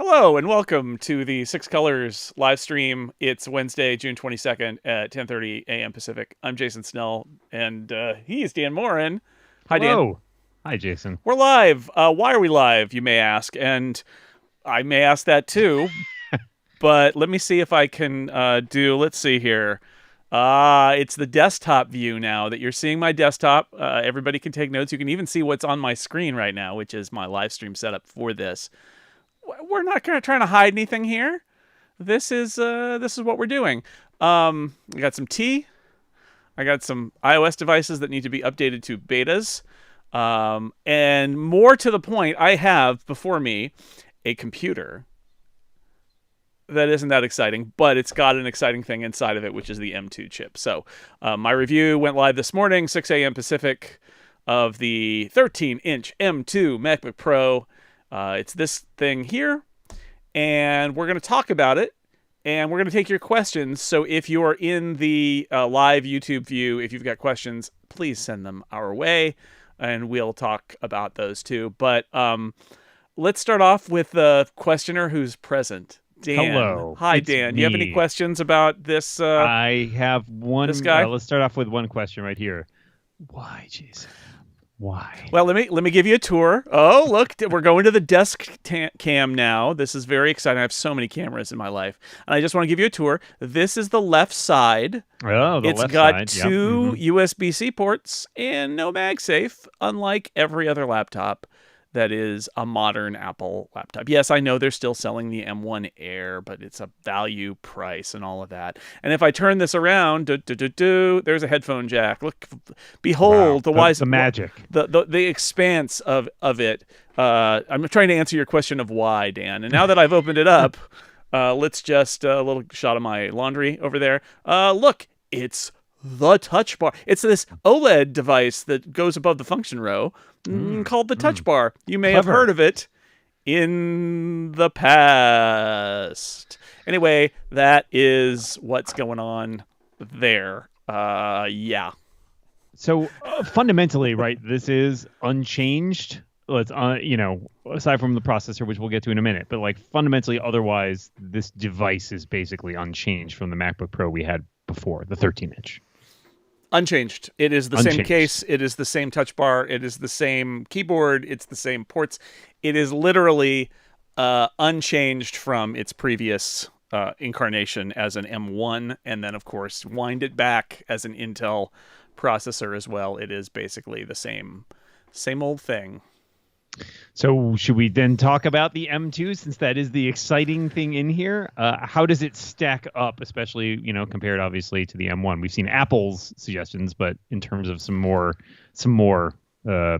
Hello and welcome to the Six Colors live stream. It's Wednesday, June 22nd at 10:30 a.m. Pacific. I'm Jason Snell and he's Dan Morin. Hi, Dan. Hello. Hi, Jason. We're live. Why are we live, you may ask? And I may ask that too, but let me see if I can let's see here. It's the desktop view now that you're seeing my desktop. Everybody can take notes. You can even see what's on my screen right now, which is my live stream setup for this. We're not trying to hide anything here. This is what we're doing. I got some tea. I got some iOS devices that need to be updated to betas. And more to the point, I have before me a computer that isn't that exciting, but it's got an exciting thing inside of it, which is the M2 chip. So my review went live this morning, 6 a.m. Pacific, of the 13-inch M2 MacBook Pro. It's this thing here, and we're going to talk about it, and we're going to take your questions. So if you are in the live YouTube view, if you've got questions, please send them our way, and we'll talk about those too. But let's start off with the questioner who's present. Dan. Hello. Hi, It's Dan. Do you have any me. questions about this I have one. this guy? Let's start off with one question right here. Why, Jason? Why? Well, let me give you a tour. Oh, look, we're going to the desk cam now. This is very exciting. I have so many cameras in my life, and I just want to give you a tour. This is the left side. Oh, the It's left got side. Yep. two USB-C ports and no MagSafe, unlike every other laptop that is a modern Apple laptop. Yes, I know they're still selling the M1 Air, but it's a value price and all of that. And if I turn this around, there's a headphone jack. Look, behold, Wow. The magic. the expanse of it. I'm trying to answer your question of why, Dan. And now that I've opened it up, let's just a little shot of my laundry over there. Look, it's the touch bar. It's this OLED device that goes above the function row called the touch bar. You may have Clever. heard of it in the past. Anyway, that is what's going on there. Yeah. So fundamentally, right, this is unchanged. Let's, aside from the processor, which we'll get to in a minute, but like fundamentally, otherwise, this device is basically unchanged from the MacBook Pro we had before, the 13-inch. Unchanged. It is the same Unchanged. case. It is the same touch bar. It is the same keyboard. It's the same ports. It is literally unchanged from its previous incarnation as an M1, and then of course wind it back as an Intel processor as well. It is basically the same old thing. So should we then talk about the M2 since that is the exciting thing in here? How does it stack up, especially, compared obviously to the M1? We've seen Apple's suggestions, but in terms of some more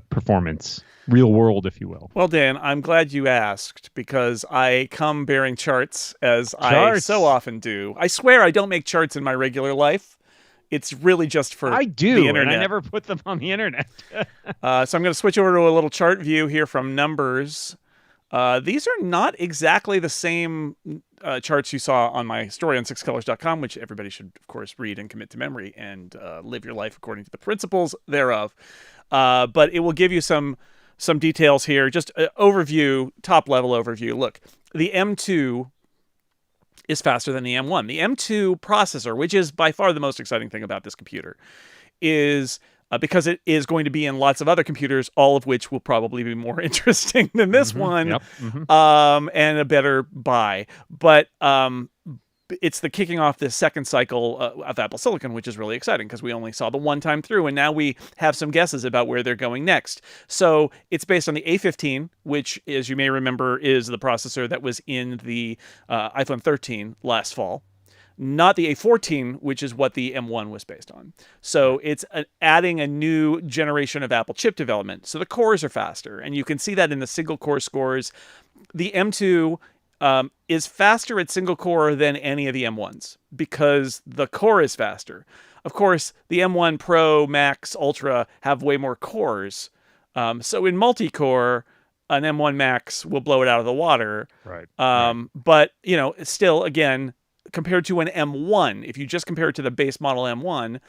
performance, real world, if you will. Well, Dan, I'm glad you asked because I come bearing charts as I Charts. so often do. I swear I don't make charts in my regular life. It's really just for I do, the internet. and I never put them on the internet. So I'm going to switch over to a little chart view here from Numbers. These are not exactly the same charts you saw on my story on sixcolors.com, which everybody should, of course, read and commit to memory and live your life according to the principles thereof. But it will give you some details here. Just overview, top-level overview. Look, the M2 is faster than the M1. The M2 processor, which is by far the most exciting thing about this computer, is because it is going to be in lots of other computers, all of which will probably be more interesting than this one, Yep. Mm-hmm. and a better buy. But it's the kicking off this second cycle of Apple Silicon, which is really exciting because we only saw the one time through, and now we have some guesses about where they're going next. So it's based on the A15, which, as you may remember, is the processor that was in the iPhone 13 last fall. Not the A14, which is what the M1 was based on. So it's adding a new generation of Apple chip development. So the cores are faster, and you can see that in the single core scores. The M2 is faster at single core than any of the M1s because the core is faster. Of course, the M1 Pro, Max, Ultra have way more cores. So in multi-core, an M1 Max will blow it out of the water. Right. But, still, again, compared to an M1, if you just compare it to the base model M1,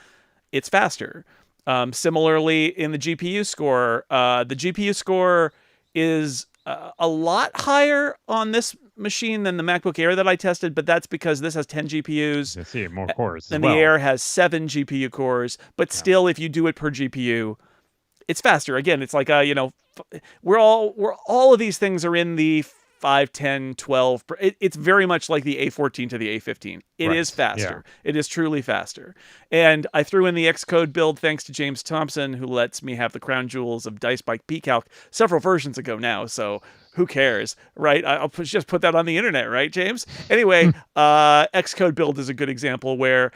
it's faster. Similarly, in the GPU score, the GPU score is a lot higher on this machine than the MacBook Air that I tested, but that's because this has 10 GPUs. I see more cores as And well. the Air has 7 GPU cores, but still, if you do it per GPU, it's faster. Again, it's like we're all of these things are in the 5, 10, 12. It's very much like the A14 to the A15. It is faster. It is truly faster. And I threw in the Xcode build thanks to James Thompson, who lets me have the crown jewels of DiceBike pCalc several versions ago now. So who cares, right? I'll just put that on the internet, right, James? Anyway, Xcode build is a good example where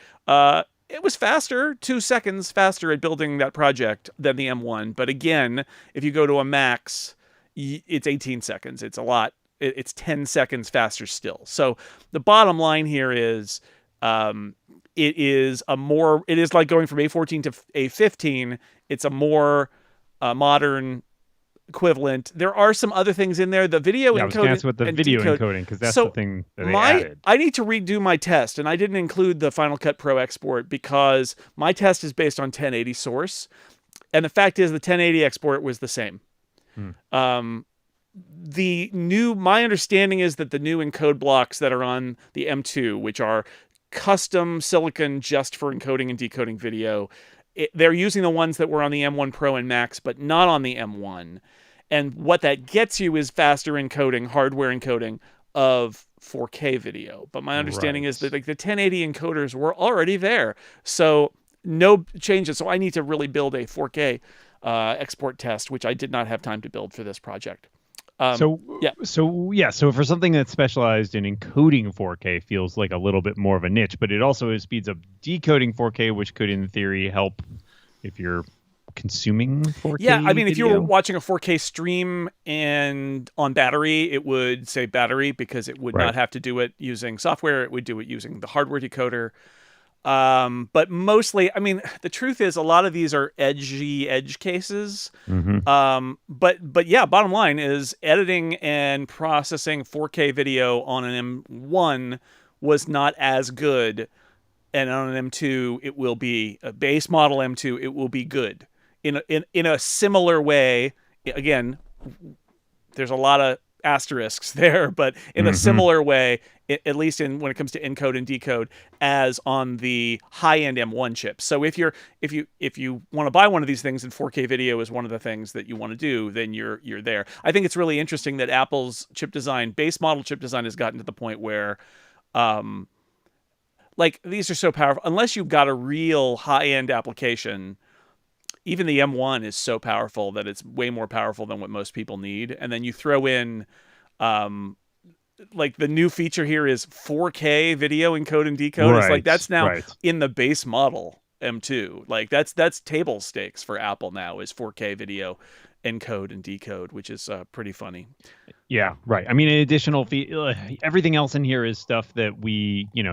it was faster, 2 seconds faster at building that project than the M1. But again, if you go to a Max, it's 18 seconds. It's a lot. It's 10 seconds faster still. So the bottom line here is it is like going from A14 to A15. It's a more modern equivalent. There are some other things in there. The video encoding. I was going to ask with the video encoding, because that's the thing that they added. I need to redo my test, and I didn't include the Final Cut Pro export because my test is based on 1080 source, and the fact is the 1080 export was the same. My understanding is that the new encode blocks that are on the M2, which are custom silicon just for encoding and decoding video, they're using the ones that were on the M1 Pro and Max, but not on the M1. And what that gets you is faster encoding, hardware encoding of 4K video. But my understanding is that the 1080 encoders were already there. So no changes. So I need to really build a 4K export test, which I did not have time to build for this project. So for something that's specialized in encoding 4K feels like a little bit more of a niche, but it also speeds up decoding 4K, which could in theory help if you're consuming 4K. Yeah, I mean, video. if you were watching a 4K stream and on battery, it would save battery because it would not have to do it using software. It would do it using the hardware decoder. But mostly, I mean, the truth is a lot of these are edge cases. But yeah, bottom line is editing and processing 4K video on an M1 was not as good. And on an M2, it will be a base model M2. It will be good in a similar way. Again, there's a lot of asterisks there, but in a similar way, at least when it comes to encode and decode, as on the high-end M1 chips. So if you want to buy one of these things and 4K video is one of the things that you want to do, then you're there. I think it's really interesting that Apple's chip design, base model chip design, has gotten to the point where these are so powerful. Unless you've got a real high-end application, even the M1 is so powerful that it's way more powerful than what most people need. And then you throw in, the new feature here is 4K video encode and decode. It's like that's now in the base model M2. Like that's table stakes for Apple now, is 4K video encode and decode, which is pretty funny. Yeah, right. I mean, an additional everything else in here is stuff that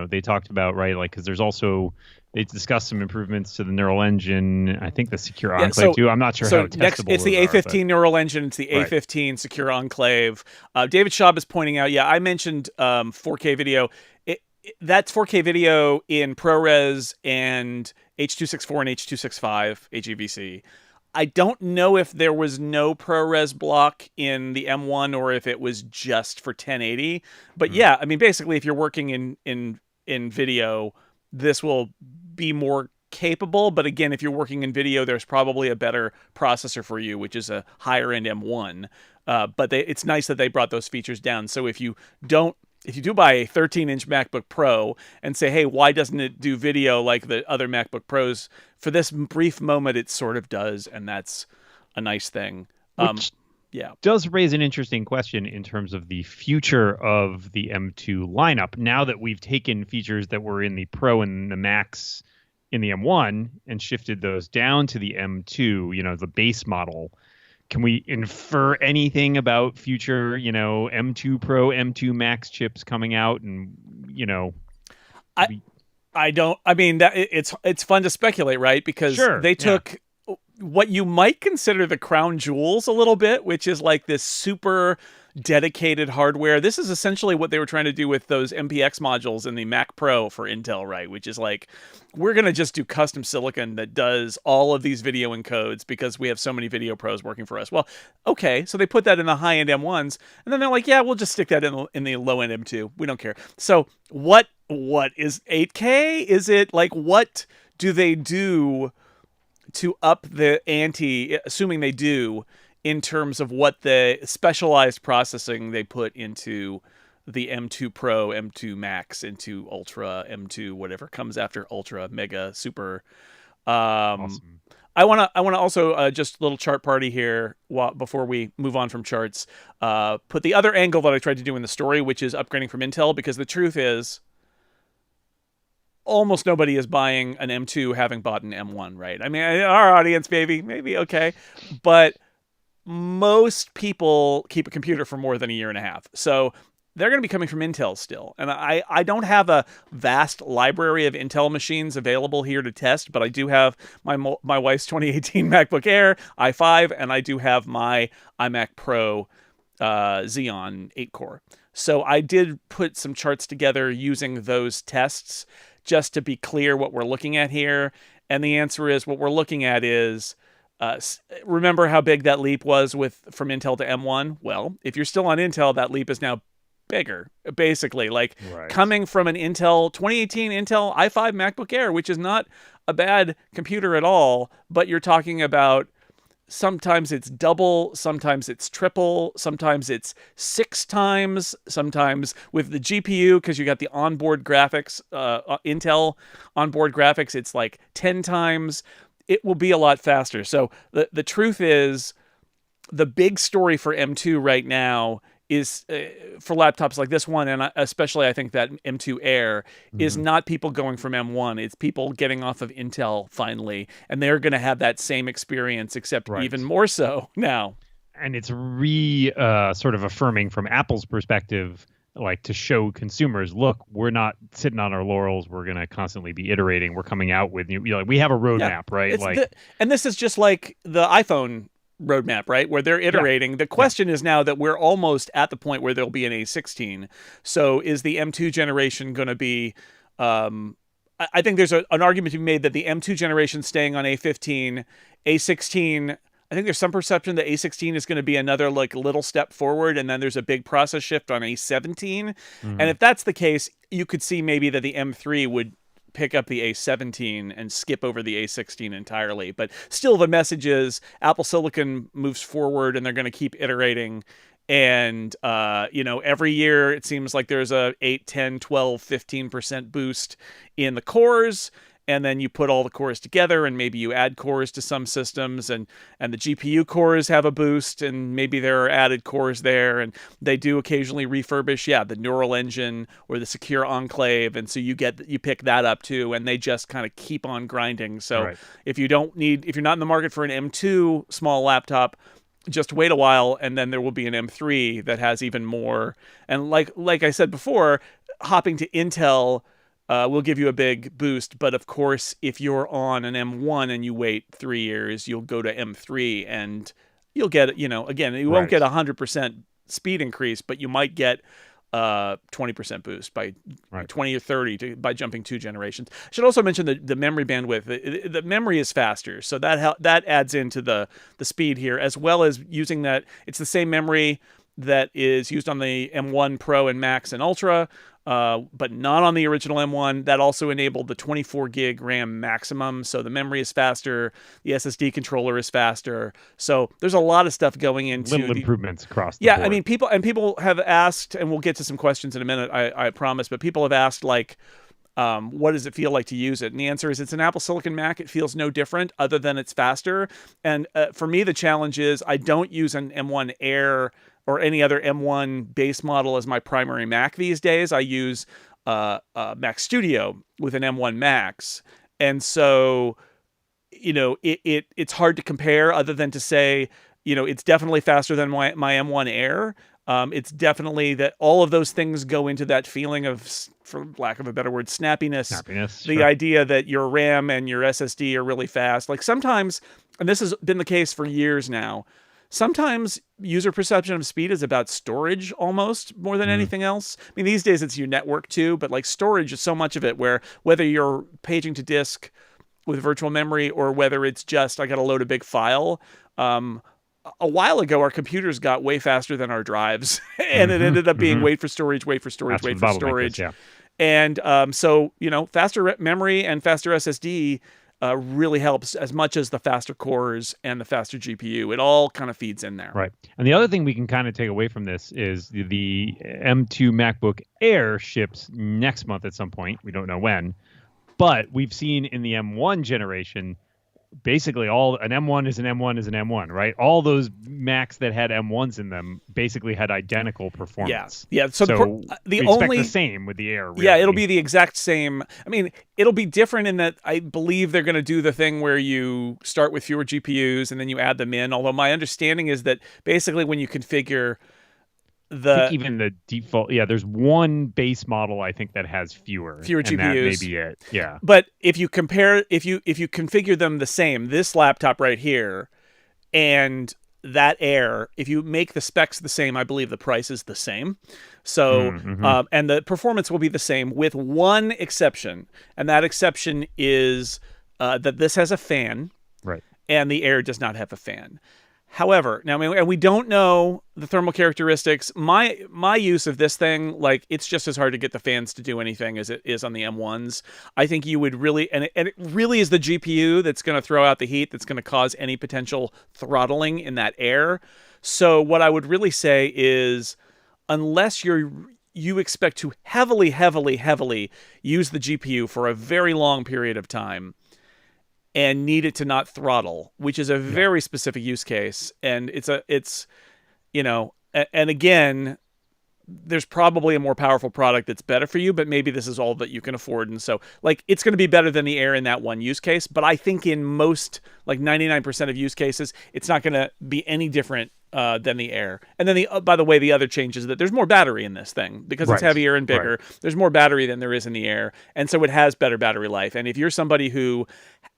they talked about, right? Like, because there's also, they discussed some improvements to the neural engine. I think the secure enclave too. I'm not sure how testable it's the A15 neural engine. It's the A15 secure enclave. David Schaub is pointing out, I mentioned 4K video. That's 4K video in ProRes and H.264 and H.265 HEVC. I don't know if there was no ProRes block in the M1 or if it was just for 1080. But yeah, I mean, basically, if you're working in video, this will be more capable. But again, if you're working in video, there's probably a better processor for you, which is a higher end M1. But it's nice that they brought those features down. So if you do buy a 13-inch MacBook Pro and say, hey, why doesn't it do video like the other MacBook Pros? For this brief moment, it sort of does, and that's a nice thing. Which does raise an interesting question in terms of the future of the M2 lineup. Now that we've taken features that were in the Pro and the Max in the M1 and shifted those down to the M2, the base model, can we infer anything about future, M2 Pro, M2 Max chips coming out? And, I don't. I mean, it's fun to speculate, right? Because they took what you might consider the crown jewels a little bit, which is like this super dedicated hardware. This is essentially what they were trying to do with those MPX modules in the Mac Pro for Intel, right? Which is like, we're going to just do custom silicon that does all of these video encodes because we have so many video pros working for us. Well, okay, so they put that in the high-end M1s, and then they're like, yeah, we'll just stick that in the low-end M2. We don't care. So what is 8K? Is it like, what do they do to up the ante, assuming they do, in terms of what the specialized processing they put into the M2 Pro, M2 Max, into Ultra, M2, whatever comes after Ultra, Mega, Super. Awesome. I want to also just a little chart party here before we move on from charts. Put the other angle that I tried to do in the story, which is upgrading from Intel, because the truth is, almost nobody is buying an M2 having bought an M1, right? I mean, our audience maybe okay, but most people keep a computer for more than a year and a half. So they're going to be coming from Intel still. And I don't have a vast library of Intel machines available here to test, but I do have my wife's 2018 MacBook Air i5, and I do have my iMac Pro Xeon 8-core. So I did put some charts together using those tests just to be clear what we're looking at here. And the answer is, what we're looking at is, remember how big that leap was from Intel to M1? Well, if you're still on Intel, that leap is now bigger, basically. Like, coming from an Intel 2018 Intel i5 MacBook Air, which is not a bad computer at all, but you're talking about sometimes it's double, sometimes it's triple, sometimes it's 6 times, sometimes with the GPU, because you got the onboard graphics, Intel onboard graphics, it's like 10 times. It will be a lot faster. So the truth is, the big story for M2 right now is, for laptops like this one, and especially I think that M2 Air, is not people going from M1. It's people getting off of Intel finally, and they're going to have that same experience, except even more so now. And it's sort of affirming from Apple's perspective, like, to show consumers, look, we're not sitting on our laurels. We're going to constantly be iterating. We're coming out with we have a roadmap, right? And this is just like the iPhone roadmap, right? Where they're iterating. The question is now that we're almost at the point where there'll be an A16. So is the M2 generation going to be, I think there's an argument to be made that the M2 generation staying on A15, A16, I think there's some perception that A16 is going to be another like little step forward, and then there's a big process shift on A17. And if that's the case, you could see maybe that the M3 would pick up the A17 and skip over the A16 entirely. But still, the message is Apple Silicon moves forward, and they're going to keep iterating. And, every year it seems like there's a 8, 10, 12, 15% boost in the cores. And then you put all the cores together, and maybe you add cores to some systems, and the GPU cores have a boost, and maybe there are added cores there, and they do occasionally refurbish, the neural engine or the secure enclave, and so you pick that up too, and they just kind of keep on grinding. So if you're not in the market for an M2 small laptop, just wait a while, and then there will be an M3 that has even more. And like I said before, hopping to Intel will give you a big boost. But of course, if you're on an M1 and you wait 3 years, you'll go to M3 and you'll get, again, you won't get 100% speed increase, but you might get 20% boost by 20 or 30 by jumping 2 generations. I should also mention the memory bandwidth. The memory is faster, so that adds into the speed here, as well as using that. It's the same memory that is used on the M1 Pro and Max and Ultra, but not on the original M1. That also enabled the 24 gig RAM maximum, so the memory is faster, the SSD controller is faster. So there's a lot of stuff going into little improvements across the board. I mean, people have asked, and we'll get to some questions in a minute, I promise, but people have asked, like, what does it feel like to use it? And the answer is, it's an Apple Silicon Mac. It feels no different other than it's faster. And for me, the challenge is I don't use an M1 Air or any other M1 base model as my primary Mac these days. I use Mac Studio with an M1 Max. And so, it's hard to compare other than to say, it's definitely faster than my M1 Air. It's definitely that all of those things go into that feeling of, for lack of a better word, snappiness. The idea that your RAM and your SSD are really fast. Like sometimes, and this has been the case for years now, Sometimes user perception of speed is about storage almost more than Mm. anything else. I mean, these days it's your network too, but like storage is so much of it where whether you're paging to disk with virtual memory or whether it's just I got to load a big file. A while ago, our computers got way faster than our drives, and it ended up being wait for storage, wait for storage, That's wait what for the bottleneck is, storage. yeah. And so, faster memory and faster SSD really helps as much as the faster cores and the faster GPU. It all kind of feeds in there. Right. And the other thing we can kind of take away from this is the M2 MacBook Air ships next month at some point. We don't know when. But we've seen in the M1 generation, basically an M1 is an M1 is an M1, right? All those Macs that had M1s in them basically had identical performance. Yeah. So we expect the same with the Air. Really. Yeah, it'll be the exact same. I mean, it'll be different in that I believe they're going to do the thing where you start with fewer GPUs and then you add them in. Although my understanding is that basically when you configure I think even the default, there's one base model I think that has fewer GPUs. And that may be it. Yeah. But if you compare, if you configure them the same, this laptop right here and that Air, if you make the specs the same, I believe the price is the same. So, and the performance will be the same with one exception, and that exception is that this has a fan, right? And the Air does not have a fan. However, now and we don't know the thermal characteristics. My use of this thing, like it's just as hard to get the fans to do anything as it is on the M1s. I think you would really, and it really is the GPU that's going to throw out the heat, that's going to cause any potential throttling in that Air. So what I would really say is, unless you expect to heavily use the GPU for a very long period of time, and need it to not throttle, which is a very specific use case. And and again, there's probably a more powerful product that's better for you, but maybe this is all that you can afford. And so like, it's going to be better than the Air in that one use case. But I think in most, like 99% of use cases, it's not going to be any different than the Air. And then by the way, the other change is that there's more battery in this thing because it's heavier and bigger. Right. There's more battery than there is in the Air. And so it has better battery life. And if you're somebody who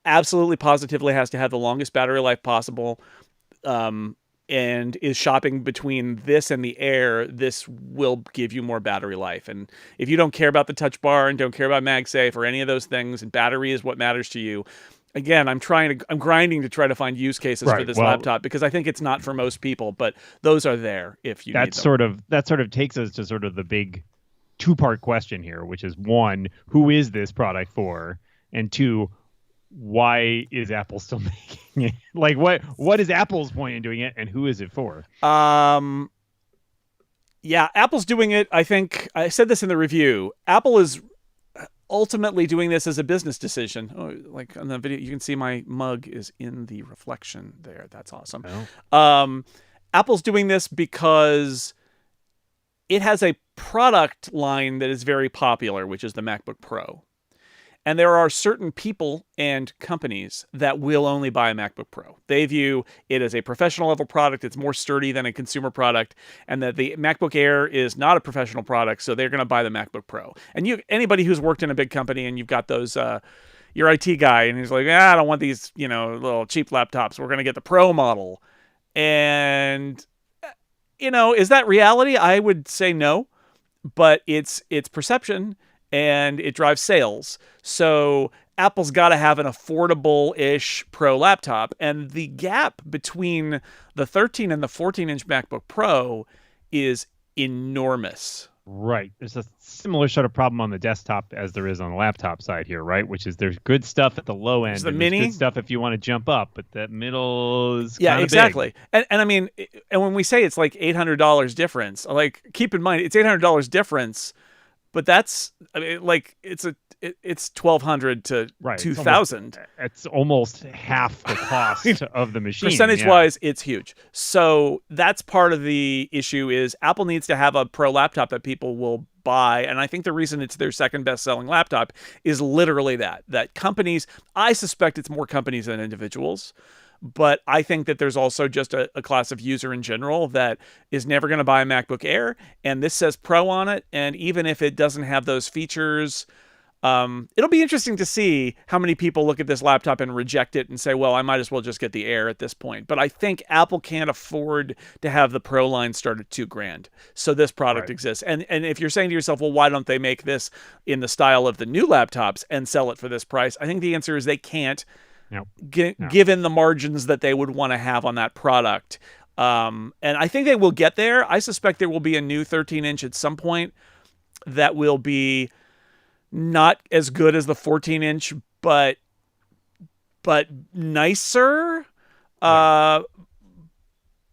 absolutely positively has to have the longest battery life possible, and is shopping between this and the Air, this will give you more battery life. And if you don't care about the touch bar and don't care about MagSafe or any of those things, and battery is what matters to you, again, I'm grinding to try to find use cases for this laptop because I think it's not for most people, but those are there if you need them. That sort of takes us to sort of the big two-part question here, which is one, who is this product for? And two, why is Apple still making it? Like, what is Apple's point in doing it, and who is it for? Yeah, Apple's doing it. I think I said this in the review. Apple is ultimately doing this as a business decision. Oh, like on the video, you can see my mug is in the reflection there. That's awesome. Oh. Apple's doing this because it has a product line that is very popular, which is the MacBook Pro. And there are certain people and companies that will only buy a MacBook Pro. They view it as a professional level product. It's more sturdy than a consumer product, and that the MacBook Air is not a professional product, so they're going to buy the MacBook Pro. And anybody who's worked in a big company and you've got those, your IT guy, and he's like, I don't want these, little cheap laptops. We're going to get the Pro model. And, is that reality? I would say no, but it's perception. And it drives sales. So Apple's got to have an affordable-ish Pro laptop. And the gap between the 13 and the 14-inch MacBook Pro is enormous. Right. There's a similar sort of problem on the desktop as there is on the laptop side here, right? Which is there's good stuff at the low end. The mini? There's good stuff if you want to jump up, but that middle is exactly. Big. And I mean, and when we say it's like $800 difference, like keep in mind it's $800 difference. But that's, I mean, like it's $1,200 to $2,000. It's almost half the cost of the machine. Percentage-wise, it's huge. So that's part of the issue is Apple needs to have a Pro laptop that people will buy. And I think the reason it's their second best-selling laptop is literally that companies, I suspect it's more companies than individuals. But I think that there's also just a class of user in general that is never going to buy a MacBook Air. And this says Pro on it. And even if it doesn't have those features, It'll be interesting to see how many people look at this laptop and reject it and say, well, I might as well just get the Air at this point. But I think Apple can't afford to have the Pro line start at $2,000. So this product exists. And if you're saying to yourself, well, why don't they make this in the style of the new laptops and sell it for this price? I think the answer is they can't, given the margins that they would want to have on that product. And I think they will get there. I suspect there will be a new 13-inch at some point that will be not as good as the 14-inch, but nicer.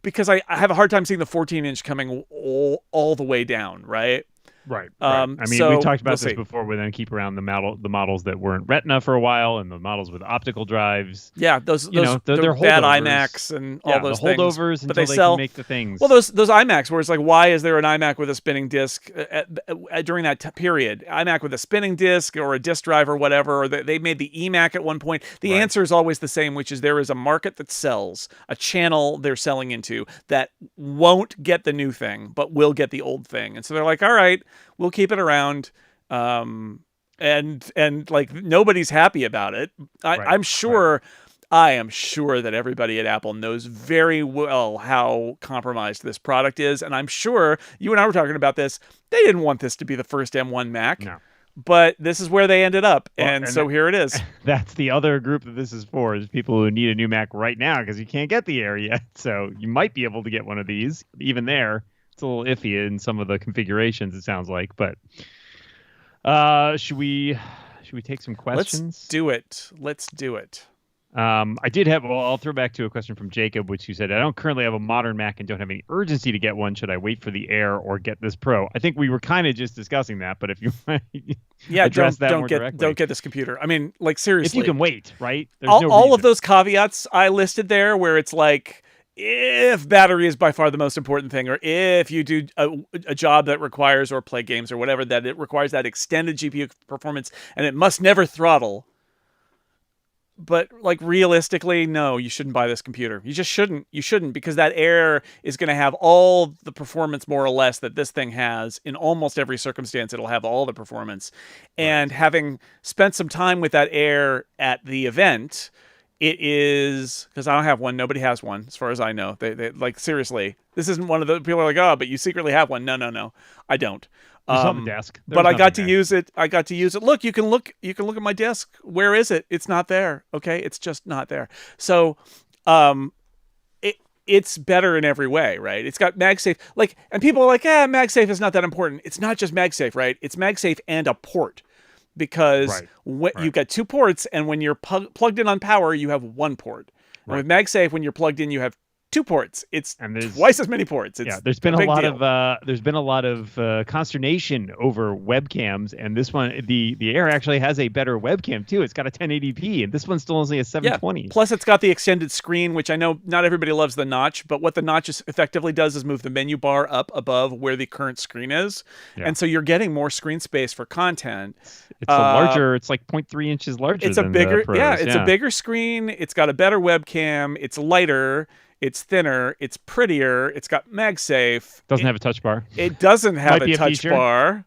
Because I have a hard time seeing the 14-inch coming all the way down, right? Right. I mean, we talked about this before. We then keep around the models that weren't Retina for a while, and the models with optical drives. Yeah, they're bad iMacs and all those things. Holdovers but until they sell, can make the things. Well, those iMacs where it's like, why is there an iMac with a spinning disc during that period? iMac with a spinning disc or a disk drive or whatever. Or they made the eMac at one point. The answer is always the same, which is there is a market that sells, a channel they're selling into that won't get the new thing, but will get the old thing. And so they're like, all right, we'll keep it around, and like nobody's happy about it. I am sure that everybody at Apple knows very well how compromised this product is, and I'm sure you and I were talking about this. They didn't want this to be the first M1 Mac, but this is where they ended up, and so here it is. That's the other group that this is for, is people who need a new Mac right now because you can't get the Air yet. So you might be able to get one of these. Even there, it's a little iffy in some of the configurations, it sounds like. But should we take some questions? Let's do it. I did have. Well, I'll throw back to a question from Jacob, which you said, I don't currently have a modern Mac and don't have any urgency to get one. Should I wait for the Air or get this Pro? I think we were kind of just discussing that, but if you address that more directly. Don't get this computer. I mean, like, seriously. If you can wait, right? There's all of those caveats I listed there, where it's like, if battery is by far the most important thing, or if you do a job that requires, or play games or whatever, that it requires that extended GPU performance and it must never throttle. But like, realistically, no, you shouldn't buy this computer. You just shouldn't. You shouldn't, because that Air is going to have all the performance, more or less, that this thing has. In almost every circumstance, it'll have all the performance. And having spent some time with that Air at the event, it is, because I don't have one. Nobody has one, as far as I know. They like, seriously, this isn't one of the people are like, oh, but you secretly have one. No, I don't. It's on the desk. But I got to use it. Look, you can look at my desk. Where is it? It's not there. Okay, it's just not there. So, it's better in every way, right? It's got MagSafe. Like, and people are like, MagSafe is not that important. It's not just MagSafe, right? It's MagSafe and a port. Because you've got two ports, and when you're plugged in on power, you have one port. And with MagSafe, when you're plugged in, you have two ports. It's twice as many ports. There's been a lot of consternation over webcams, and this one, the Air actually has a better webcam too. It's got a 1080p, and this one's still only a 720. Plus, it's got the extended screen, which I know not everybody loves the notch, but what the notch effectively does is move the menu bar up above where the current screen is, and so you're getting more screen space for content. It's larger. It's like 0.3 inches larger. It's a bigger, a bigger screen. It's got a better webcam. It's lighter. It's thinner. It's prettier. It's got MagSafe. Doesn't have a touch bar. It doesn't have a touch bar.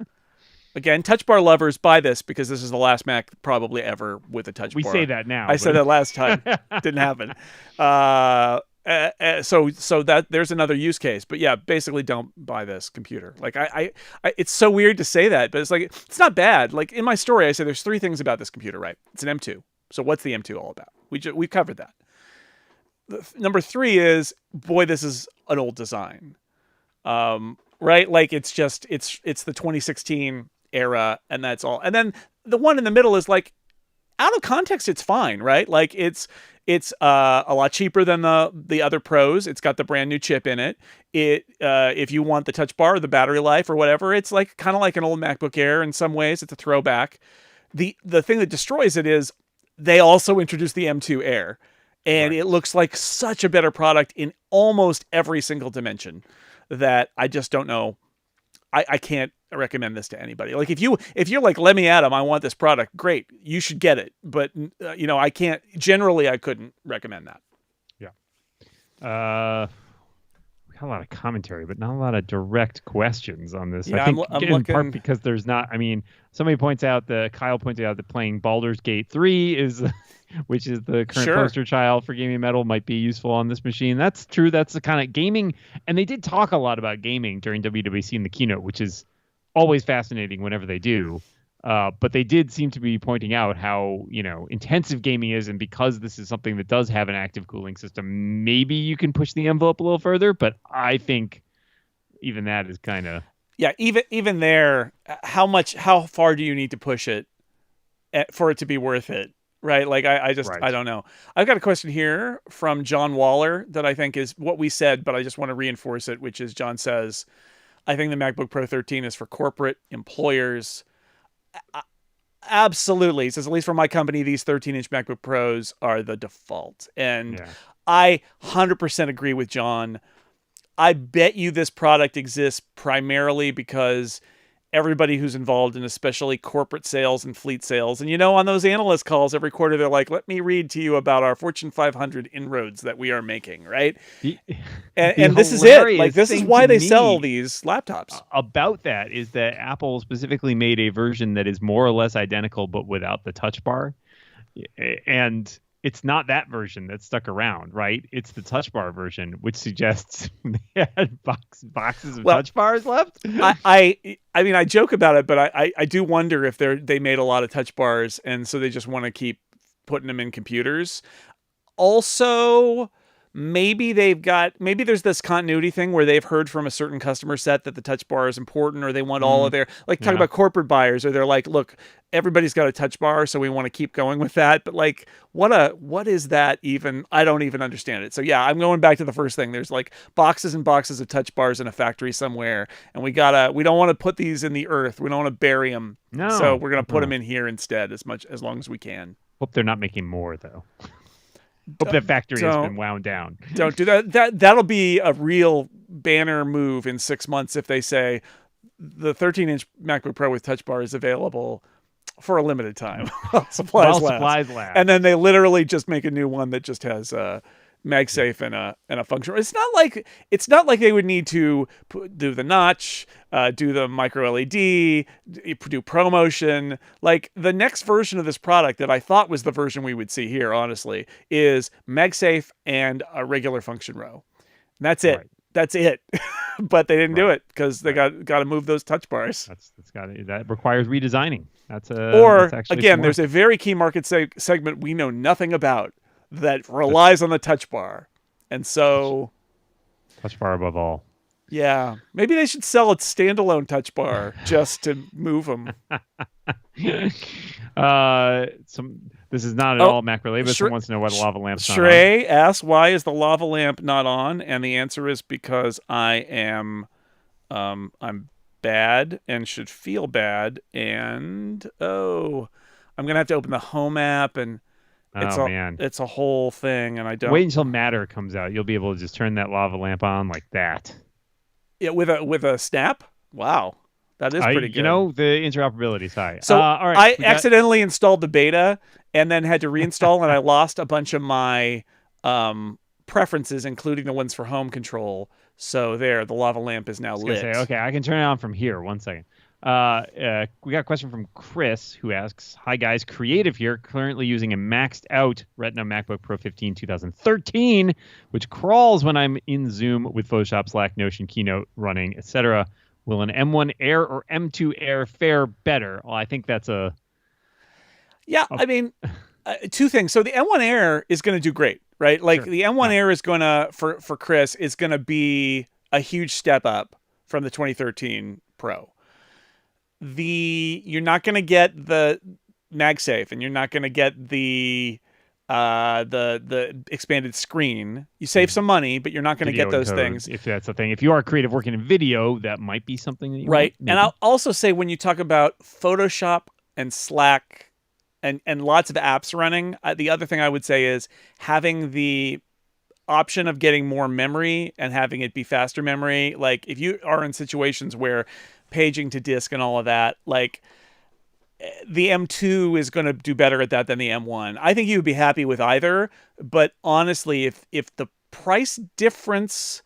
Again, touch bar lovers, buy this, because this is the last Mac probably ever with a touch bar. We say that now. I said that last time. Didn't happen. So that there's another use case. But yeah, basically, don't buy this computer. Like, I it's so weird to say that, but it's like, it's not bad. Like, in my story, I say there's three things about this computer, right? It's an M2. So what's the M2 all about? We covered that. Number three is, boy, this is an old design, right? Like, it's the 2016 era, and that's all. And then the one in the middle is like, out of context, it's fine, right? Like, it's a lot cheaper than the other Pros. It's got the brand new chip in it. If you want the touch bar, the battery life, or whatever, it's like kind of like an old MacBook Air in some ways. It's a throwback. The thing that destroys it is they also introduced the M2 Air. And it looks like such a better product in almost every single dimension that I just don't know. I can't recommend this to anybody. Like, if you're like, let me at them, I want this product, great, you should get it. But I can't. Generally, I couldn't recommend that. Yeah. got a lot of commentary, but not a lot of direct questions on this. I Yeah, think I'm in part looking. because there's not. I mean, Kyle pointed out that playing Baldur's Gate 3 is, which is the current Sure. poster child for gaming metal, might be useful on this machine. That's true. That's the kind of gaming, and they did talk a lot about gaming during WWC in the keynote, which is always fascinating whenever they do. But they did seem to be pointing out how, intensive gaming is, and because this is something that does have an active cooling system, maybe you can push the envelope a little further. But I think even that is kind of Yeah, even there, how far do you need to push it for it to be worth it? Right? Like I right. don't know. I've got a question here from John Waller that I think is what we said, but I just want to reinforce it, which is John says, I think the MacBook Pro 13 is for corporate employers. Absolutely. He says, at least for my company, these 13-inch MacBook Pros are the default. And Yeah. I 100% agree with John. I bet you this product exists primarily because everybody who's involved in especially corporate sales and fleet sales. And on those analyst calls every quarter, they're like, let me read to you about our Fortune 500 inroads that we are making, right? The, the And this is it. Like, hilarious this is thing why to they sell me these laptops. about that is that Apple specifically made a version that is more or less identical, but without the touch bar. And it's not that version that stuck around, right? It's the touch bar version, which suggests they had boxes of Well, touch bars left. I mean, I joke about it, but I do wonder if they made a lot of touch bars, and so they just want to keep putting them in computers. Also, maybe there's this continuity thing where they've heard from a certain customer set that the touch bar is important, or they want all of their, like, talk Yeah. about corporate buyers, or they're like, look, everybody's got a touch bar, so we want to keep going with that. But like, what is that even? I don't even understand it. So yeah, I'm going back to the first thing. There's like boxes and boxes of touch bars in a factory somewhere, and we don't want to put these in the earth. We don't want to bury them. So No. we're gonna put them No. in here instead as long as we can. Hope they're not making more though. Hope that factory has been wound down. Don't do that. That'll be a real banner move in 6 months if they say the 13-inch MacBook Pro with Touch Bar is available for a limited time. While Supplies last. supplies And then they literally just make a new one that just has MagSafe and a function. It's not like they would need to do the notch, do the micro LED, do ProMotion. Like, the next version of this product that I thought was the version we would see here, honestly, is MagSafe and a regular function row. And that's it. Right. That's it. But they didn't do Right. it because they got to move those touch bars. That requires redesigning. Or, that's actually again, smart. there's a very key market segment we know nothing about that relies on the touch bar. And so, touch bar above all. yeah, maybe they should sell a standalone touch bar just to move them. This is not at all Mac related, but someone wants to know why the lava lamp's not on. Shrey asks, why is the lava lamp not on? And the answer is because I'm bad and should feel bad. And, I'm going to have to open the Home app, and Man. it's a whole thing, and I don't. Wait until Matter comes out. You'll be able to just turn that lava lamp on like that. Yeah, with a snap? Wow. That is pretty good. The interoperability is high. So all right, I accidentally installed the beta and then had to reinstall, and I lost a bunch of my preferences, including the ones for home control. So the lava lamp is now lit. Okay, I can turn it on from here. 1 second. We got a question from Chris, who asks, "Hi guys, Creative here, currently using a maxed out Retina MacBook Pro 15 2013, which crawls when I'm in Zoom with Photoshop, Slack, Notion, Keynote running, etc. Will an M1 Air or M2 Air fare better?" Well, I think that's Yeah, I mean, two things. So the M1 Air is going to do great, right? Like, Sure. the M1 Air is going to, for Chris, is going to be a huge step up from the 2013 Pro. You're not going to get the MagSafe, and you're not going to get the expanded screen. You save some money, but you're not going to get those things. If that's the thing. If you are creative working in video, that might be something that you right. want, And I'll also say, when you talk about Photoshop and Slack and lots of apps running, the other thing I would say is having the option of getting more memory and having it be faster memory. Like, if you are in situations where paging to disk and all of that, like, the M2 is going to do better at that than the M1. I think you would be happy with either, but honestly, if the price difference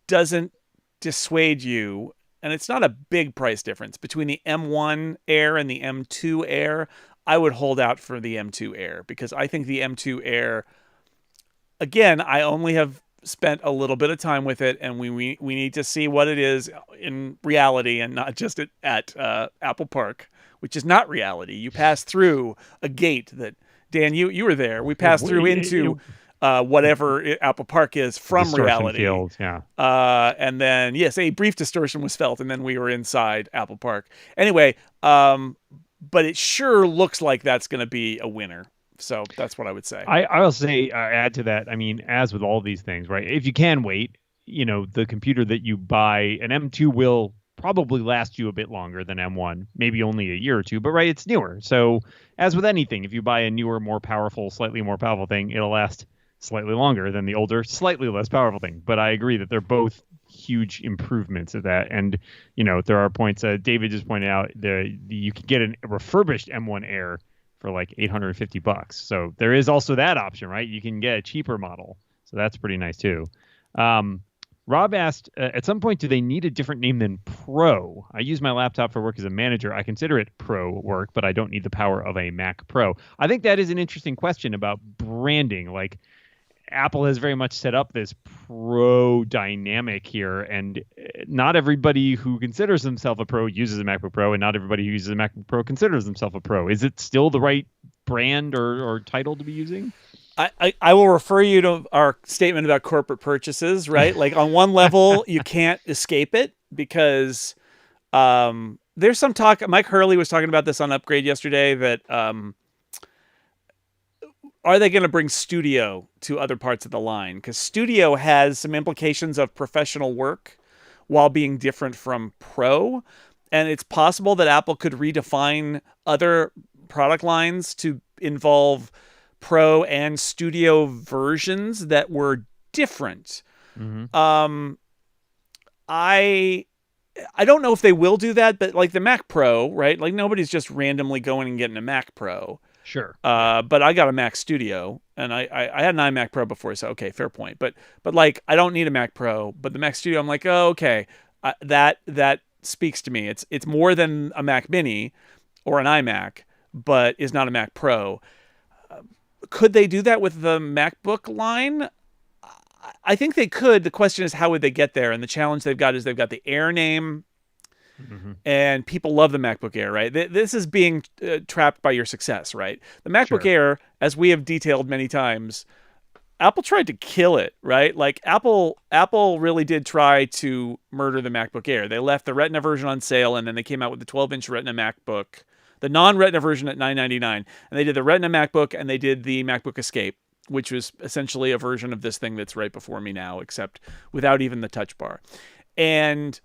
doesn't dissuade you, and it's not a big price difference between the M1 Air and the M2 Air, I would hold out for the M2 Air, because I think the M2 Air, again, I only have spent a little bit of time with it, and we need to see what it is in reality and not just at Apple Park, which is not reality. You pass through a gate that, Dan, you were there. We passed through into whatever Apple Park is from reality. Field, yeah. And then, yes, a brief distortion was felt, and then we were inside Apple Park. Anyway, but it sure looks like that's going to be a winner. So that's what I would say. I'll say, add to that, I mean, as with all these things, right? If you can wait, the computer that you buy, an M2 will probably last you a bit longer than M1, maybe only a year or two, but right, it's newer. So as with anything, if you buy a newer, slightly more powerful thing, it'll last slightly longer than the older, slightly less powerful thing. But I agree that they're both huge improvements at that. And, there are points David just pointed out, you can get a refurbished M1 Air for like $850. So there is also that option, right? You can get a cheaper model. So that's pretty nice too. Rob asked, at some point, do they need a different name than Pro? I use my laptop for work as a manager. I consider it Pro work, but I don't need the power of a Mac Pro. I think that is an interesting question about branding. Like, Apple has very much set up this pro dynamic here, and not everybody who considers themselves a pro uses a MacBook Pro, and not everybody who uses a MacBook Pro considers themselves a pro. Is it still the right brand or title to be using? I will refer you to our statement about corporate purchases, right? Like, on one level, you can't escape it, because there's some talk. Mike Hurley was talking about this on Upgrade yesterday, that are they going to bring Studio to other parts of the line? Because Studio has some implications of professional work while being different from Pro. And it's possible that Apple could redefine other product lines to involve Pro and Studio versions that were different. Mm-hmm. I don't know if they will do that, but like the Mac Pro, right? Like, nobody's just randomly going and getting a Mac Pro. Sure. But I got a Mac Studio, and I had an iMac Pro before, so okay, fair point. But like, I don't need a Mac Pro, but the Mac Studio, I'm like, oh, okay, that speaks to me. It's more than a Mac Mini or an iMac, but is not a Mac Pro. Could they do that with the MacBook line? I think they could. The question is, how would they get there? And the challenge they've got is they've got the Air name. Mm-hmm. And people love the MacBook Air, right? This is being trapped by your success, right? The MacBook Air, as we have detailed many times, Apple tried to kill it, right? Like, Apple really did try to murder the MacBook Air. They left the Retina version on sale, and then they came out with the 12-inch Retina MacBook, the non-Retina version at $999. And they did the Retina MacBook, and they did the MacBook Escape, which was essentially a version of this thing that's right before me now, except without even the touch bar. And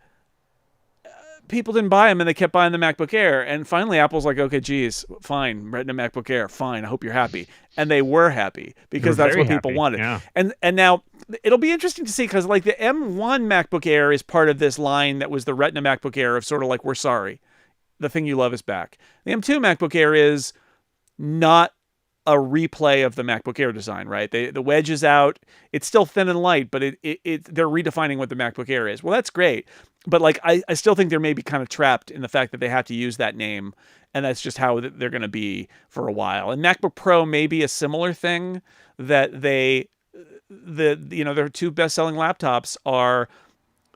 people didn't buy them, and they kept buying the MacBook Air. And finally, Apple's like, okay, geez, fine, Retina MacBook Air, fine. I hope you're happy. And they were happy, because that's what people wanted. Yeah. And now it'll be interesting to see, because like the M1 MacBook Air is part of this line that was the Retina MacBook Air of sort of like, we're sorry, the thing you love is back. The M2 MacBook Air is not a replay of the MacBook Air design, right? The wedge is out. It's still thin and light, but they're redefining what the MacBook Air is. Well, that's great. But like, I still think they're maybe kind of trapped in the fact that they have to use that name, and that's just how they're going to be for a while. And MacBook Pro may be a similar thing, that their two best-selling laptops are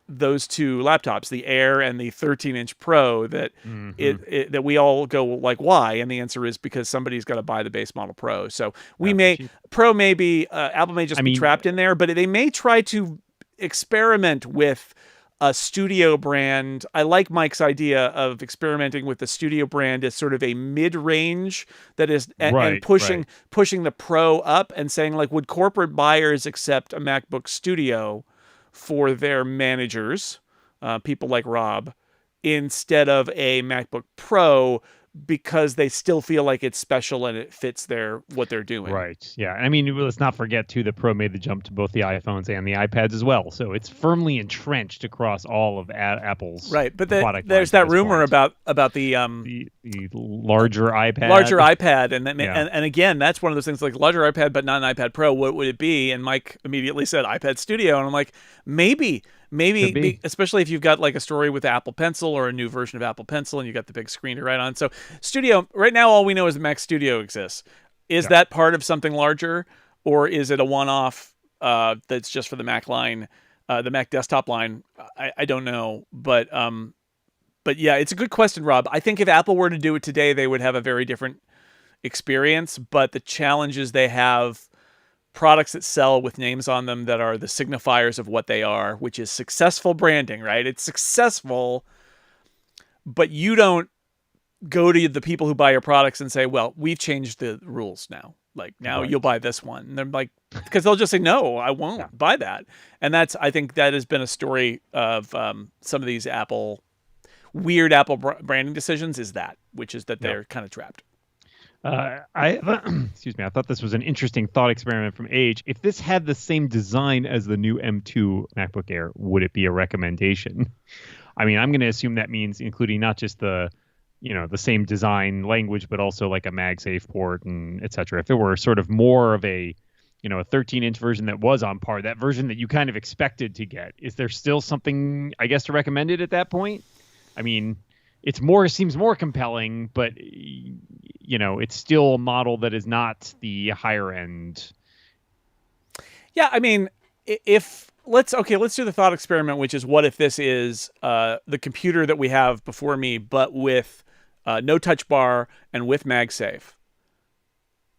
those two laptops, the Air and the 13-inch Pro, that mm-hmm. that we all go like, why? And the answer is because somebody's got to buy the base model Pro. So Pro may be, Apple may just be trapped in there, but they may try to experiment with a Studio brand. I like Mike's idea of experimenting with the Studio brand as sort of a mid-range that is, and pushing the Pro up, and saying like, would corporate buyers accept a MacBook Studio for their managers, people like Rob, instead of a MacBook Pro, because they still feel like it's special and it fits what they're doing. Right. Yeah. I mean, let's not forget too, the Pro made the jump to both the iPhones and the iPads as well. So it's firmly entrenched across all of Apple's But there's that rumor about the larger iPad. Larger iPad, and again, that's one of those things, like larger iPad, but not an iPad Pro. What would it be? And Mike immediately said iPad Studio, and I'm like, maybe Could be. Especially if you've got like a story with Apple Pencil or a new version of Apple Pencil and you got the big screen to write on. So Studio, right now, all we know is the Mac Studio exists. Is Yeah. that part of something larger, or is it a one-off that's just for the Mac line, the Mac desktop line? I don't know, but yeah, it's a good question, Rob. I think if Apple were to do it today, they would have a very different experience. But the challenges they have, products that sell with names on them that are the signifiers of what they are, which is successful branding, right? It's successful, but you don't go to the people who buy your products and say, well, we've changed the rules now. Like now Right. you'll buy this one. And they're like, because they'll just say, no, I won't Yeah. buy that. And I think that has been a story of some of these weird Apple branding decisions is that, which is that they're kind of trapped. Excuse me. I thought this was an interesting thought experiment from Age. If this had the same design as the new M2 MacBook Air, would it be a recommendation? I mean, I'm going to assume that means including not just the same design language, but also like a MagSafe port and et cetera. If it were sort of more of a 13-inch version that was on par, that version that you kind of expected to get, is there still something, I guess, to recommend it at that point? I mean, seems more compelling, but it's still a model that is not the higher end. Yeah, I mean, if let's do the thought experiment, which is what if this is the computer that we have before me, but with no touch bar and with MagSafe,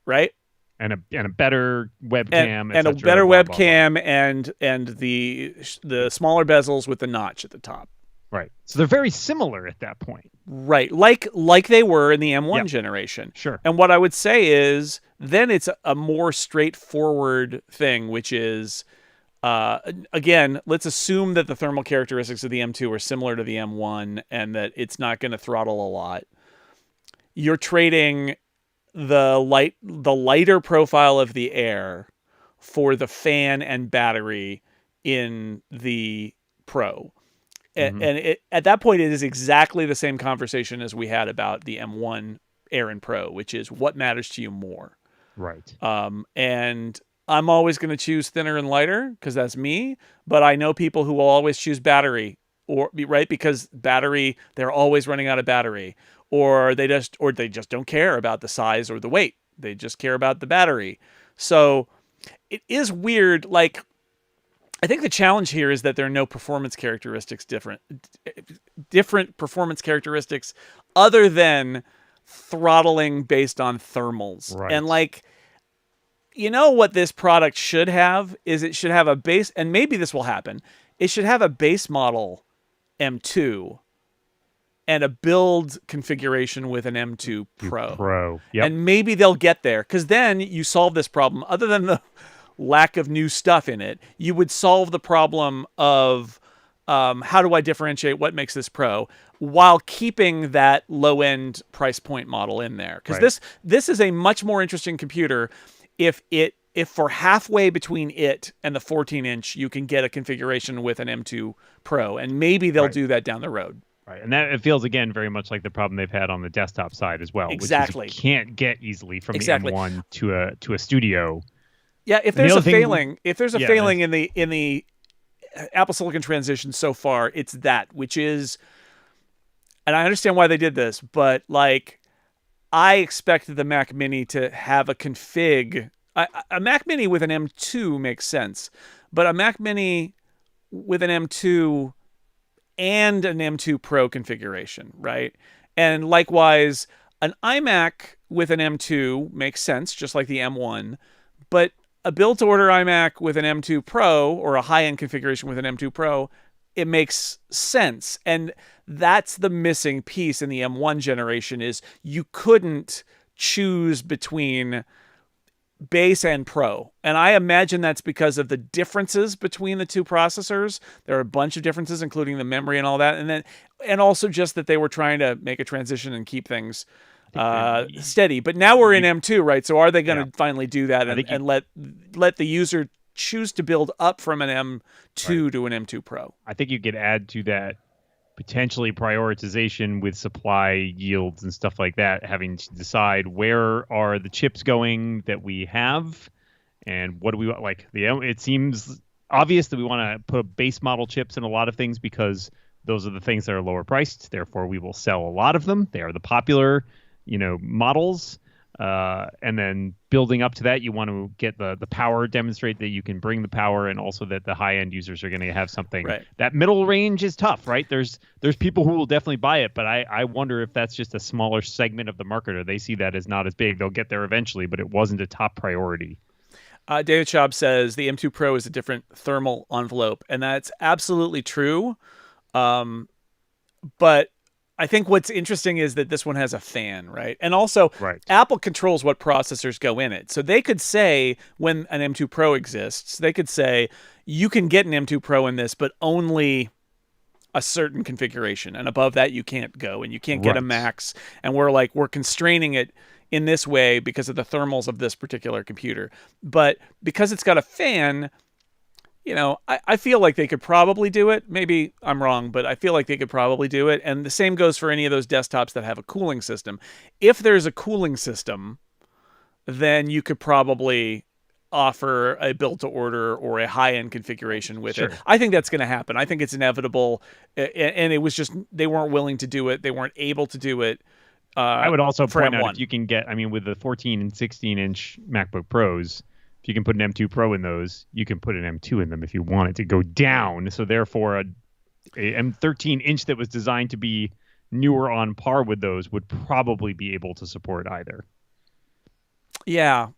right? And a better webcam, and et a cetera, better blah, blah, blah. webcam and the smaller bezels with the notch at the top. Right. So they're very similar at that point. Right. Like they were in the M1 Yep. generation. Sure. And what I would say is then it's a more straightforward thing, which is, again, let's assume that the thermal characteristics of the M2 are similar to the M1 and that it's not going to throttle a lot. You're trading the lighter profile of the Air for the fan and battery in the Pro. Mm-hmm. And at that point, it is exactly the same conversation as we had about the M1 Air and Pro, which is what matters to you more. Right. And I'm always going to choose thinner and lighter because that's me. But I know people who will always choose battery, because battery, they're always running out of battery, or they just don't care about the size or the weight. They just care about the battery. So it is weird. Like, I think the challenge here is that there are no performance characteristics, different performance characteristics other than throttling based on thermals. Right. And like, what this product should have is it should have a base, and maybe this will happen. It should have a base model M2 and a build configuration with an M2 Pro. Yep. And maybe they'll get there because then you solve this problem. Other than the lack of new stuff in it, you would solve the problem of how do I differentiate what makes this Pro while keeping that low-end price point model in there. Because this is a much more interesting computer if for halfway between it and the 14-inch, you can get a configuration with an M2 Pro. And maybe they'll do that down the road. Right. And that it feels, again, very much like the problem they've had on the desktop side as well. Exactly. Which is you can't get easily from the M1 to a Studio. Yeah, if there's a failing in the Apple Silicon transition so far, it's that, which is, and I understand why they did this, but like, I expected the Mac Mini to have a config. A Mac Mini with an M2 makes sense, but a Mac Mini with an M2 and an M2 Pro configuration, right? And likewise, an iMac with an M2 makes sense, just like the M1, but a built-to-order iMac with an M2 Pro or a high-end configuration with an M2 Pro, it makes sense. And that's the missing piece in the M1 generation is you couldn't choose between base and Pro. And I imagine that's because of the differences between the two processors. There are a bunch of differences, including the memory and all that. And also just that they were trying to make a transition and keep things steady. But now we're in M2, right? So are they going to finally do that and let the user choose to build up from an M2 to an M2 Pro? I think you could add to that potentially prioritization with supply yields and stuff like that, having to decide where are the chips going that we have and what do we want. Like it seems obvious that we want to put base model chips in a lot of things because those are the things that are lower priced. Therefore, we will sell a lot of them. They are the popular, models. And then building up to that, you want to get the power, demonstrate that you can bring the power, and also that the high end users are going to have something. Right. That middle range is tough, right? There's people who will definitely buy it, but I wonder if that's just a smaller segment of the market, or they see that as not as big. They'll get there eventually, but it wasn't a top priority. David Schaub says the M2 Pro is a different thermal envelope, and that's absolutely true. But I think what's interesting is that this one has a fan, right? And also, Right. Apple controls what processors go in it. So they could say, when an M2 Pro exists, they could say, you can get an M2 Pro in this, but only a certain configuration. And above that, you can't go. And you can't get a Right. Max. And we're constraining it in this way because of the thermals of this particular computer. But because it's got a fan, I feel like they could probably do it. Maybe I'm wrong, but I feel like they could probably do it. And the same goes for any of those desktops that have a cooling system. If there's a cooling system, then you could probably offer a build to order or a high end configuration with Sure. it. I think that's going to happen. I think it's inevitable. And it was just, they weren't willing to do it. They weren't able to do it. I would also for point M1. out, if you can get, with the 14 and 16-inch MacBook Pros, if you can put an M2 Pro in those, you can put an M2 in them if you want it to go down. So therefore, a M13-inch that was designed to be newer on par with those would probably be able to support either. Yeah.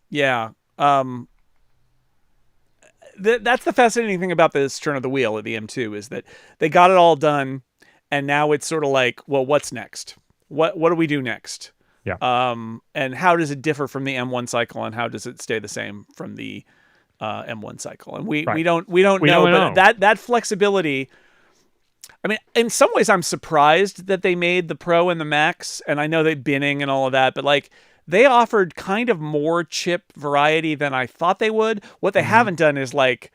That's the fascinating thing about this turn of the wheel at the M2 is that they got it all done, and now it's sort of like, well, what's next? What do we do next? Yeah. And how does it differ from the M1 cycle, and how does it stay the same from the M1 cycle? And we don't know, but that flexibility. I mean, in some ways, I'm surprised that they made the Pro and the Max, and I know they binning and all of that, but like they offered kind of more chip variety than I thought they would. What they haven't done is like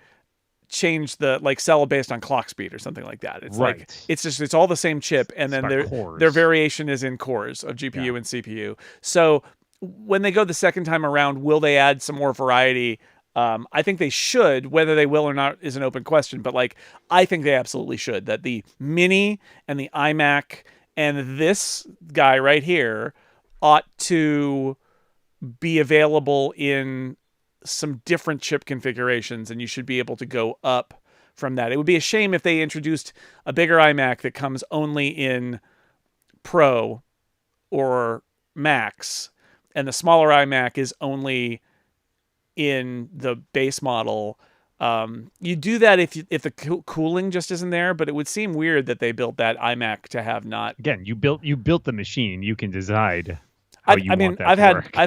change the sell based on clock speed or something like that. It's right. like it's all the same chip, and then their variation is in cores of GPU and CPU. So when they go the second time around, will they add some more variety? I think they should. Whether they will or not is an open question, but like I think they absolutely should. That the Mini and the iMac and this guy right here ought to be available in some different chip configurations, and you should be able to go up from that. It would be a shame if they introduced a bigger iMac that comes only in Pro or Max, and the smaller iMac is only in the base model. You do that if the cooling just isn't there, but it would seem weird that they built that iMac to have not. Again, you built the machine. You can decide. I've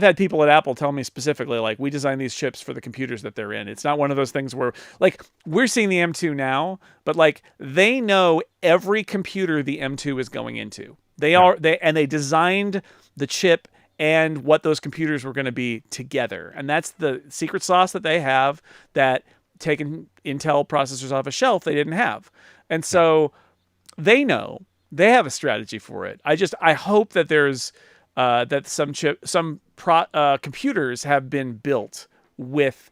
had people at Apple tell me specifically, like, we designed these chips for the computers that they're in. It's not one of those things where, like, we're seeing the M2 now, but like they know every computer the M2 is going into. They designed the chip and what those computers were going to be together, and that's the secret sauce that they have. That taking Intel processors off a shelf they didn't have, and so they know they have a strategy for it. I hope that there's. That some computers have been built with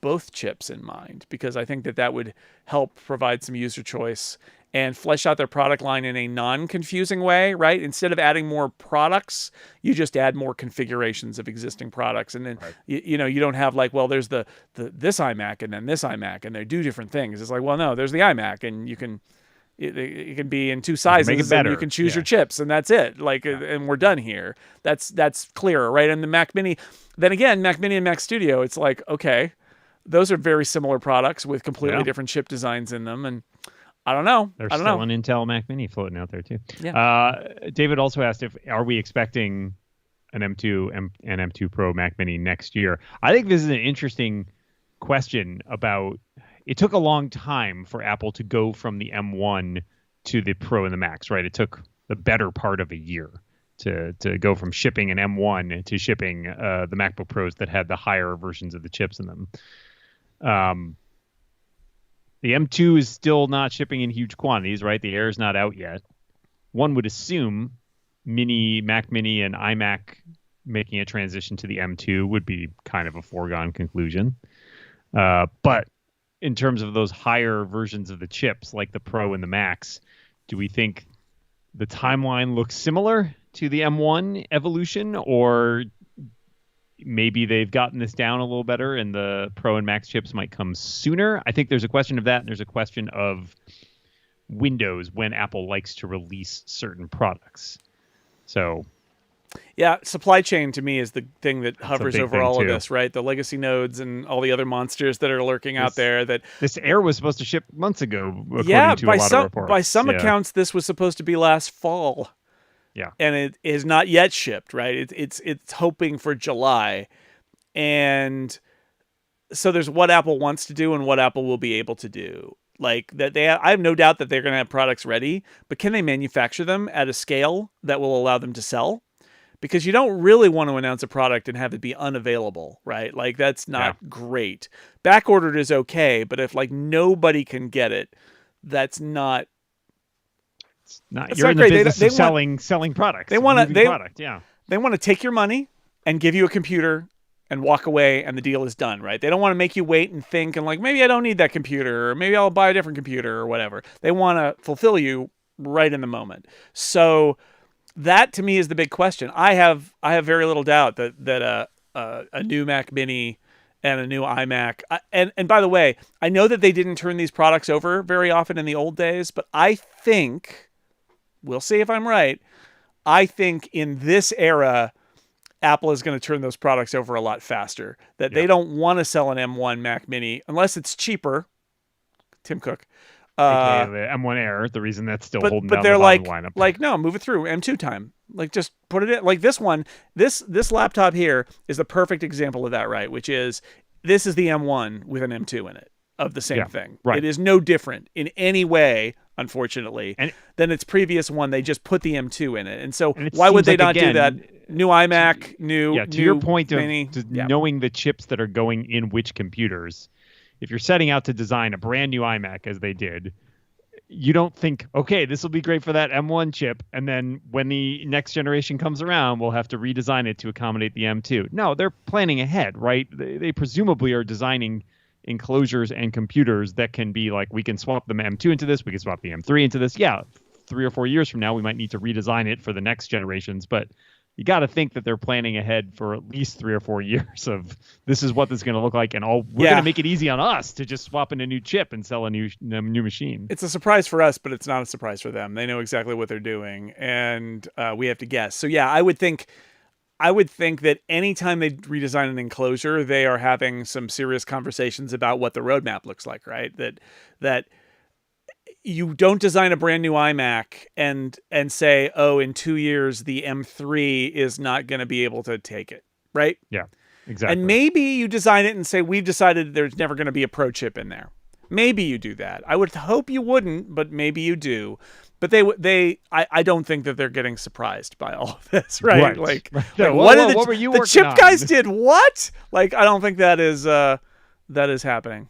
both chips in mind, because I think that would help provide some user choice and flesh out their product line in a non-confusing way, right? Instead of adding more products, you just add more configurations of existing products, and then you don't have like, well, there's the this iMac and then this iMac, and they do different things. It's like, well, no, there's the iMac, and you can. It can be in two sizes, and you can choose your chips, and that's it. And we're done here. That's clearer, right? And the Mac Mini, then again, Mac Mini and Mac Studio, it's like, okay, those are very similar products with completely different chip designs in them, and I don't know. There's still an Intel Mac Mini floating out there too. Yeah. David also asked are we expecting an M2 and M2 Pro Mac Mini next year? I think this is an interesting question about. It took a long time for Apple to go from the M1 to the Pro and the Max, right? It took the better part of a year to go from shipping an M1 to shipping the MacBook Pros that had the higher versions of the chips in them. The M2 is still not shipping in huge quantities, right? The Air is not out yet. One would assume Mac Mini and iMac making a transition to the M2 would be kind of a foregone conclusion. But in terms of those higher versions of the chips, like the Pro and the Max, do we think the timeline looks similar to the M1 evolution, or maybe they've gotten this down a little better and the Pro and Max chips might come sooner? I think there's a question of that, and there's a question of windows when Apple likes to release certain products. So yeah, supply chain to me is the thing that hovers big over thing, all of too. this, right? The legacy nodes and all the other monsters that are lurking out there. That this Air was supposed to ship months ago, yeah, according to a lot of reports. by some Yeah. accounts, this was supposed to be last fall, Yeah. and it is not yet shipped. Right? It's hoping for July, and so there's what Apple wants to do and what Apple will be able to do. Like that, I have no doubt that they're going to have products ready, but can they manufacture them at a scale that will allow them to sell? Because you don't really want to announce a product and have it be unavailable, right? Like that's not great. Back ordered is okay, but if like nobody can get it, that's not. It's not. That's You're not in the great. business of selling products. They want to. Product. Yeah. They want to take your money and give you a computer and walk away, and the deal is done, right? They don't want to make you wait and think and like maybe I don't need that computer, or maybe I'll buy a different computer or whatever. They want to fulfill you right in the moment. So that to me is the big question. I have very little doubt that a new Mac Mini and a new iMac. And by the way, I know that they didn't turn these products over very often in the old days, but I think we'll see if I'm right. I think in this era, Apple is going to turn those products over a lot faster. That they don't want to sell an M1 Mac Mini unless it's cheaper. Tim Cook. AKA the M1 Air, the reason that's still holding down but they're the like lineup. like no, move it through M2 time. Like just put it in. Like this one, this laptop here is the perfect example of that, right? Which is this is the M1 with an M2 in it of the same thing. Right. It is no different in any way, unfortunately, than its previous one. They just put the M2 in it, and so why would they not do that? New iMac, to your point of Mini, knowing the chips that are going in which computers. If you're setting out to design a brand new iMac, as they did, you don't think, okay, this will be great for that M1 chip, and then when the next generation comes around, we'll have to redesign it to accommodate the M2. No, they're planning ahead, right? They presumably are designing enclosures and computers that can be like, we can swap the M2 into this, we can swap the M3 into this. Yeah, 3 or 4 years from now, we might need to redesign it for the next generations, but you got to think that they're planning ahead for at least 3 or 4 years of this is what this is going to look like, and we're going to make it easy on us to just swap in a new chip and sell a new machine. It's a surprise for us, but it's not a surprise for them. They know exactly what they're doing, and we have to guess. So yeah, I would think that anytime they redesign an enclosure, they are having some serious conversations about what the roadmap looks like, right? That you don't design a brand new iMac and say, oh, in 2 years, the M3 is not going to be able to take it, right? Yeah, exactly. And maybe you design it and say, we've decided there's never going to be a Pro chip in there. Maybe you do that. I would hope you wouldn't, but maybe you do. But I don't think that they're getting surprised by all of this, right? Like, what were you the working chip on? guys did what? Like, I don't think that is happening.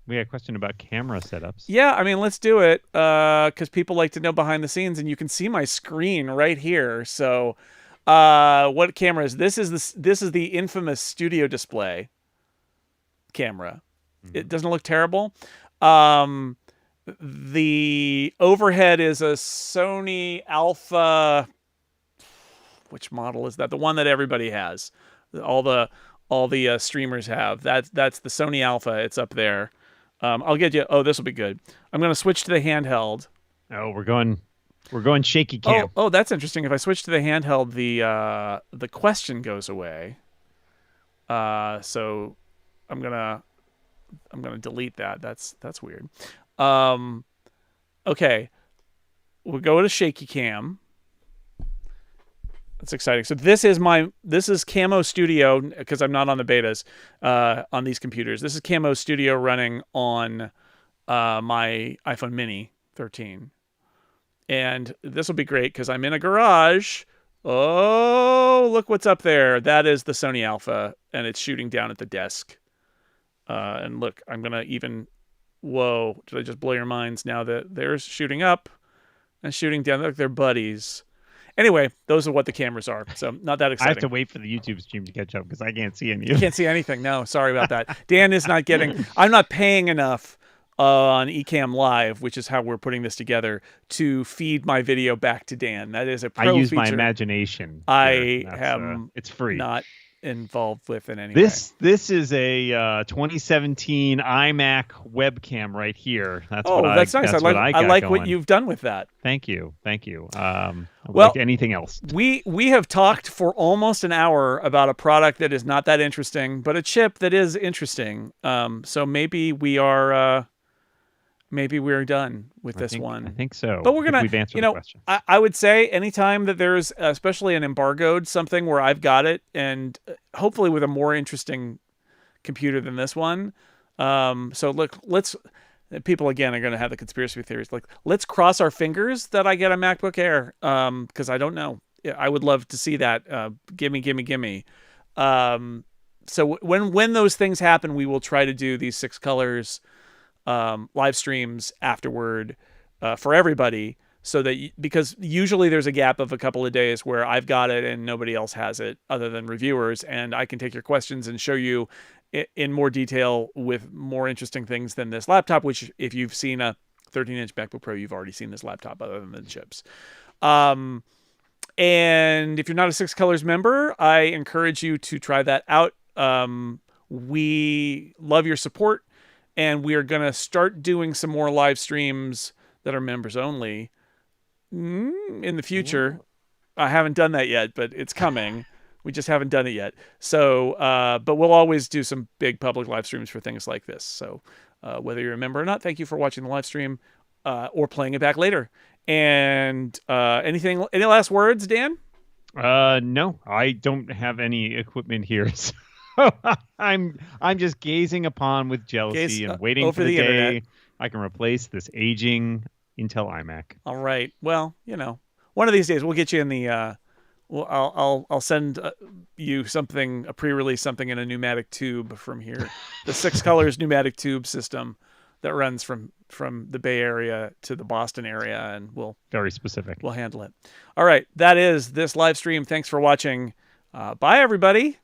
We had a question about camera setups. Yeah, I mean, let's do it because people like to know behind the scenes, and you can see my screen right here. So, what camera is this? This is the infamous studio display camera. Mm-hmm. It doesn't look terrible. The overhead is a Sony Alpha. Which model is that? The one that everybody has. All the streamers have. That's the Sony Alpha. It's up there. I'll get you. Oh, this will be good. I'm going to switch to the handheld. Oh, we're going shaky cam. Oh, that's interesting. If I switch to the handheld, the question goes away. So I'm gonna delete that. That's weird. Okay, we'll go to shaky cam. That's exciting. So this is Camo Studio because I'm not on the betas on these computers. This is Camo Studio running on my iPhone Mini 13. And this will be great because I'm in a garage. Oh, look what's up there. That is the Sony Alpha, and it's shooting down at the desk. And look, I'm going to even... Whoa, did I just blow your minds now that they're shooting up and shooting down? Look, they're buddies. Anyway, those are what the cameras are. So not that I have to exciting. wait for the YouTube stream to catch up because I can't see any You of can't see anything. No, sorry about that. Dan is not getting. I'm not paying enough on Ecamm Live, which is how we're putting this together, to feed my video back to Dan. That is a I pro use my feature imagination. I That's, am it's free. not involved with in any way. This is a 2017 iMac webcam right here. That's Oh, what that's nice. That's I like what I got what going. you've done with that. Thank you. Well, like anything else. We have talked for almost an hour about a product that is not that interesting, but a chip that is interesting. So maybe we're done with this one. I think so. But we're we've answered the question. I would say anytime that there's especially an embargoed something where I've got it, and hopefully with a more interesting computer than this one. So look, people again are going to have the conspiracy theories. Like, let's cross our fingers that I get a MacBook Air, because I don't know. I would love to see that. Gimme. So when those things happen, we will try to do these 6 colors live streams afterward for everybody, so that because usually there's a gap of a couple of days where I've got it and nobody else has it other than reviewers, and I can take your questions and show you in more detail with more interesting things than this laptop, which if you've seen a 13-inch MacBook Pro, you've already seen this laptop other than the chips. And if you're not a 6 Colors member, I encourage you to try that out. We love your support, and we are going to start doing some more live streams that are members only in the future. I haven't done that yet, but it's coming. We just haven't done it yet. So, but we'll always do some big public live streams for things like this. So whether you're a member or not, thank you for watching the live stream or playing it back later. And any last words, Dan? No, I don't have any equipment here. So I'm just gazing upon with jealousy and waiting for the day internet. I can replace this aging Intel iMac. All right. Well, one of these days we'll get you in the I'll send you something, a pre-release something in a pneumatic tube from here. The 6 Colors pneumatic tube system that runs from the Bay Area to the Boston area, and very specific. We'll handle it. All right, that is this live stream. Thanks for watching. Bye, everybody.